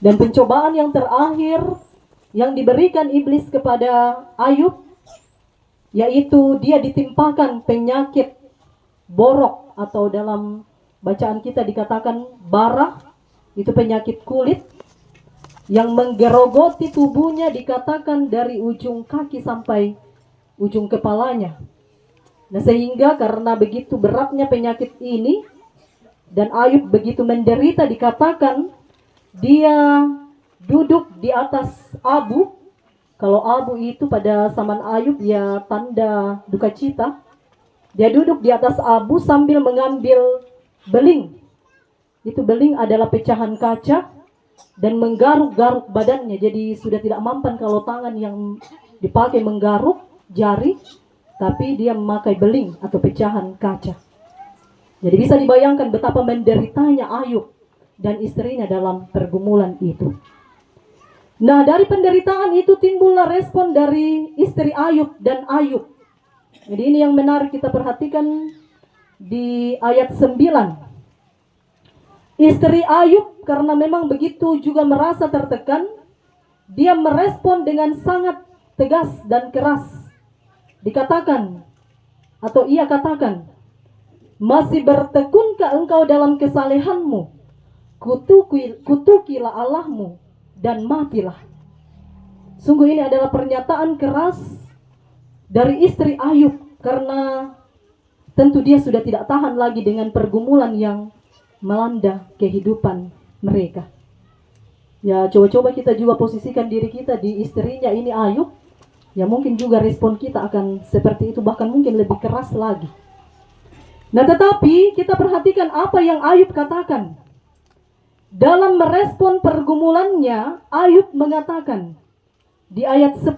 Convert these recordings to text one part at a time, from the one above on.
Dan pencobaan yang terakhir yang diberikan iblis kepada Ayub, yaitu dia ditimpakan penyakit borok, atau dalam bacaan kita dikatakan bara, itu penyakit kulit yang menggerogoti tubuhnya, dikatakan dari ujung kaki sampai ujung kepalanya. Nah, sehingga karena begitu beratnya penyakit ini dan Ayub begitu menderita, dikatakan dia duduk di atas abu. Kalau abu itu pada zaman Ayub ya tanda duka cita. Dia duduk di atas abu sambil mengambil beling. Itu beling adalah pecahan kaca, dan menggaruk-garuk badannya. Jadi sudah tidak mampan kalau tangan yang dipakai menggaruk jari, tapi dia memakai beling atau pecahan kaca. Jadi bisa dibayangkan betapa menderitanya Ayub dan istrinya dalam pergumulan itu. Nah, dari penderitaan itu timbullah respon dari istri Ayub dan Ayub. Jadi ini yang menarik kita perhatikan di ayat 9. Istri Ayub karena memang begitu juga merasa tertekan, dia merespon dengan sangat tegas dan keras. Dikatakan, atau ia katakan, masih bertekunkah engkau dalam kesalehanmu? Kutukilah Allahmu dan matilah. Sungguh ini adalah pernyataan keras dari istri Ayub, karena tentu dia sudah tidak tahan lagi dengan pergumulan yang melanda kehidupan mereka. Ya, coba-coba kita juga posisikan diri kita di istrinya ini Ayub. Ya, mungkin juga respon kita akan seperti itu, bahkan mungkin lebih keras lagi. Nah, tetapi kita perhatikan apa yang Ayub katakan. Dalam merespon pergumulannya, Ayub mengatakan di ayat 10,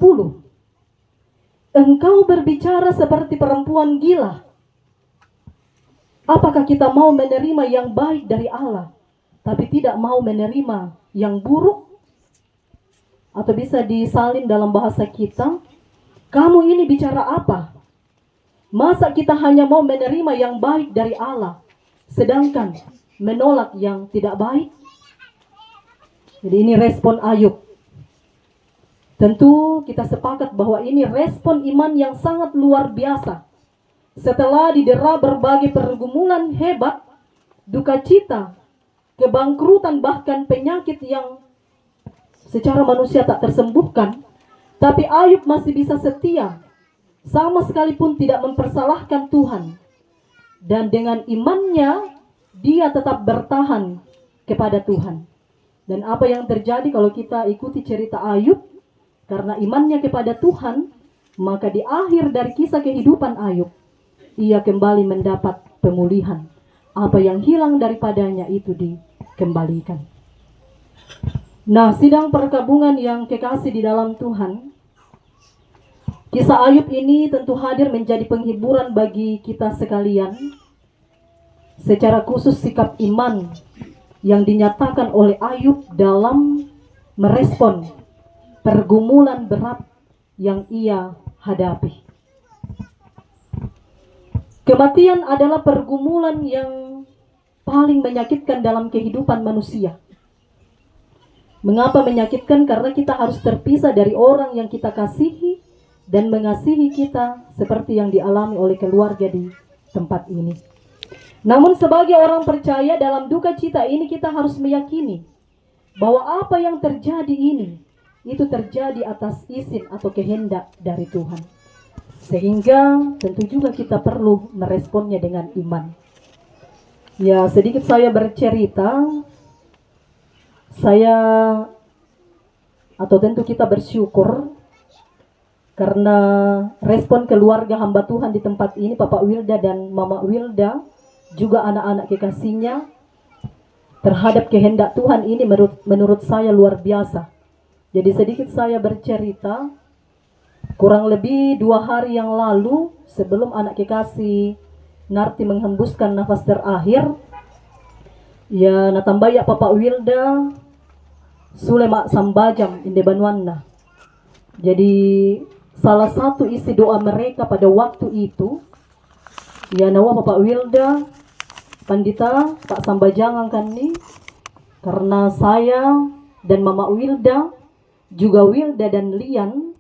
engkau berbicara seperti perempuan gila. Apakah kita mau menerima yang baik dari Allah, tapi tidak mau menerima yang buruk? Atau bisa disalin dalam bahasa kita, kamu ini bicara apa? Masa kita hanya mau menerima yang baik dari Allah, sedangkan menolak yang tidak baik? Jadi ini respon Ayub. Tentu kita sepakat bahwa ini respon iman yang sangat luar biasa. Setelah didera berbagai pergumulan hebat, duka cita, kebangkrutan, bahkan penyakit yang secara manusia tak tersembuhkan, tapi Ayub masih bisa setia, sama sekalipun tidak mempersalahkan Tuhan. Dan dengan imannya, dia tetap bertahan kepada Tuhan. Dan apa yang terjadi kalau kita ikuti cerita Ayub, karena imannya kepada Tuhan, maka di akhir dari kisah kehidupan Ayub, ia kembali mendapat pemulihan. Apa yang hilang daripadanya itu dikembalikan. Nah, sidang perkabungan yang kekasih di dalam Tuhan, kisah Ayub ini tentu hadir menjadi penghiburan bagi kita sekalian. Secara khusus sikap iman yang dinyatakan oleh Ayub dalam merespon pergumulan berat yang ia hadapi. Kematian adalah pergumulan yang paling menyakitkan dalam kehidupan manusia. Mengapa menyakitkan? Karena kita harus terpisah dari orang yang kita kasihi dan mengasihi kita, seperti yang dialami oleh keluarga di tempat ini. Namun sebagai orang percaya, dalam duka cita ini kita harus meyakini bahwa apa yang terjadi ini, itu terjadi atas izin atau kehendak dari Tuhan. Sehingga tentu juga kita perlu meresponnya dengan iman. Ya, sedikit saya bercerita. Saya, atau tentu kita bersyukur karena respon keluarga hamba Tuhan di tempat ini, Papa Wilda dan Mama Wilda, juga anak-anak kekasihnya, terhadap kehendak Tuhan ini menurut saya luar biasa. Jadi sedikit saya bercerita, kurang lebih 2 hari yang lalu, sebelum anak kekasih Narti menghembuskan nafas terakhir, ya natambaya Papa Wilda Sulema Sambajam inde Banuanna. Jadi salah satu isi doa mereka pada waktu itu, ya nawa Papa Wilda Pandita Pak Sambajangan kan nih, karena saya dan Mama Wilda, juga Wilda dan Lian,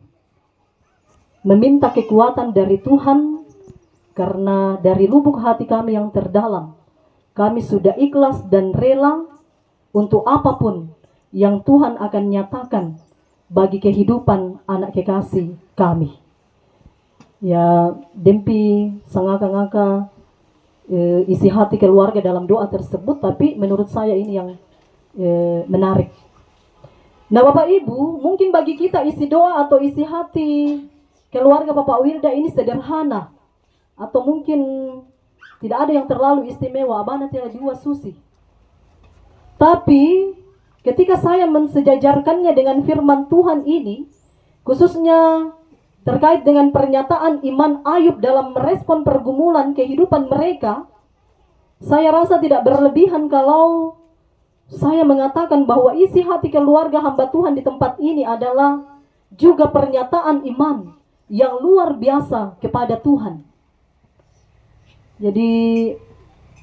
meminta kekuatan dari Tuhan, karena dari lubuk hati kami yang terdalam, kami sudah ikhlas dan rela untuk apapun yang Tuhan akan nyatakan bagi kehidupan anak kekasih kami. Ya, Dempi sangaka-ngaka isi hati keluarga dalam doa tersebut, tapi menurut saya ini yang menarik. Nah, Bapak Ibu, mungkin bagi kita isi doa atau isi hati keluarga Bapak Wilda ini sederhana, atau mungkin tidak ada yang terlalu istimewa, abana tiada dua susi. Tapi ketika saya mensejajarkannya dengan firman Tuhan ini, khususnya terkait dengan pernyataan iman Ayub dalam merespon pergumulan kehidupan mereka, saya rasa tidak berlebihan kalau saya mengatakan bahwa isi hati keluarga hamba Tuhan di tempat ini adalah juga pernyataan iman yang luar biasa kepada Tuhan. Jadi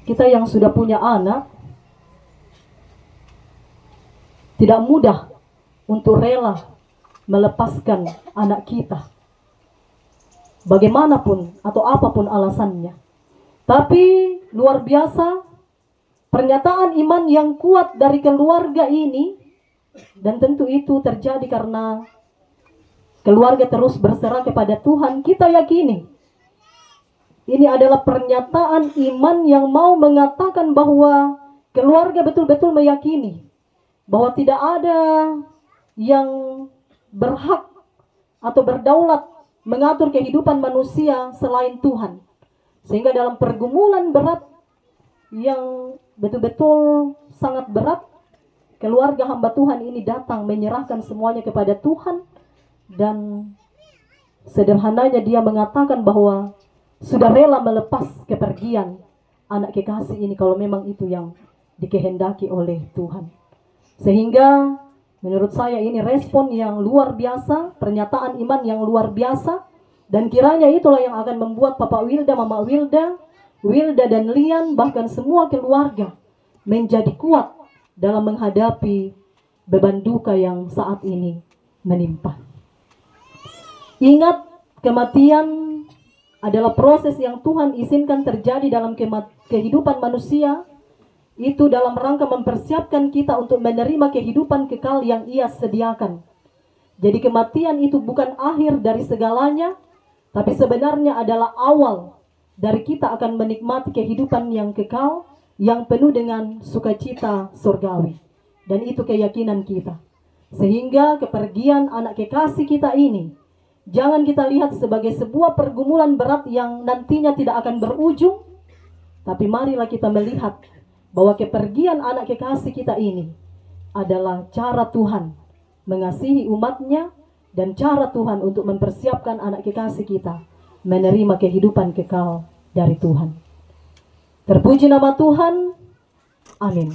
kita yang sudah punya anak, tidak mudah untuk rela melepaskan anak kita, bagaimanapun atau apapun alasannya. Tapi luar biasa pernyataan iman yang kuat dari keluarga ini, dan tentu itu terjadi karena keluarga terus berserah kepada Tuhan. Kita yakini ini adalah pernyataan iman yang mau mengatakan bahwa keluarga betul-betul meyakini bahwa tidak ada yang berhak atau berdaulat mengatur kehidupan manusia selain Tuhan. Sehingga dalam pergumulan berat yang betul-betul sangat berat, keluarga hamba Tuhan ini datang menyerahkan semuanya kepada Tuhan, dan sederhananya dia mengatakan bahwa sudah rela melepas kepergian anak kekasih ini kalau memang itu yang dikehendaki oleh Tuhan. Sehingga menurut saya ini respon yang luar biasa, pernyataan iman yang luar biasa, dan kiranya itulah yang akan membuat Papa Wilda, Mama Wilda, Wilda dan Lian, bahkan semua keluarga menjadi kuat dalam menghadapi beban duka yang saat ini menimpa. Ingat, kematian adalah proses yang Tuhan izinkan terjadi dalam kehidupan manusia, itu dalam rangka mempersiapkan kita untuk menerima kehidupan kekal yang Ia sediakan. Jadi kematian itu bukan akhir dari segalanya, tapi sebenarnya adalah awal dari kita akan menikmati kehidupan yang kekal, yang penuh dengan sukacita surgawi. Dan itu keyakinan kita. Sehingga kepergian anak kekasih kita ini, jangan kita lihat sebagai sebuah pergumulan berat yang nantinya tidak akan berujung, tapi marilah kita melihat bahwa kepergian anak kekasih kita ini adalah cara Tuhan mengasihi umatnya, dan cara Tuhan untuk mempersiapkan anak kekasih kita menerima kehidupan kekal dari Tuhan. Terpuji nama Tuhan. Amin.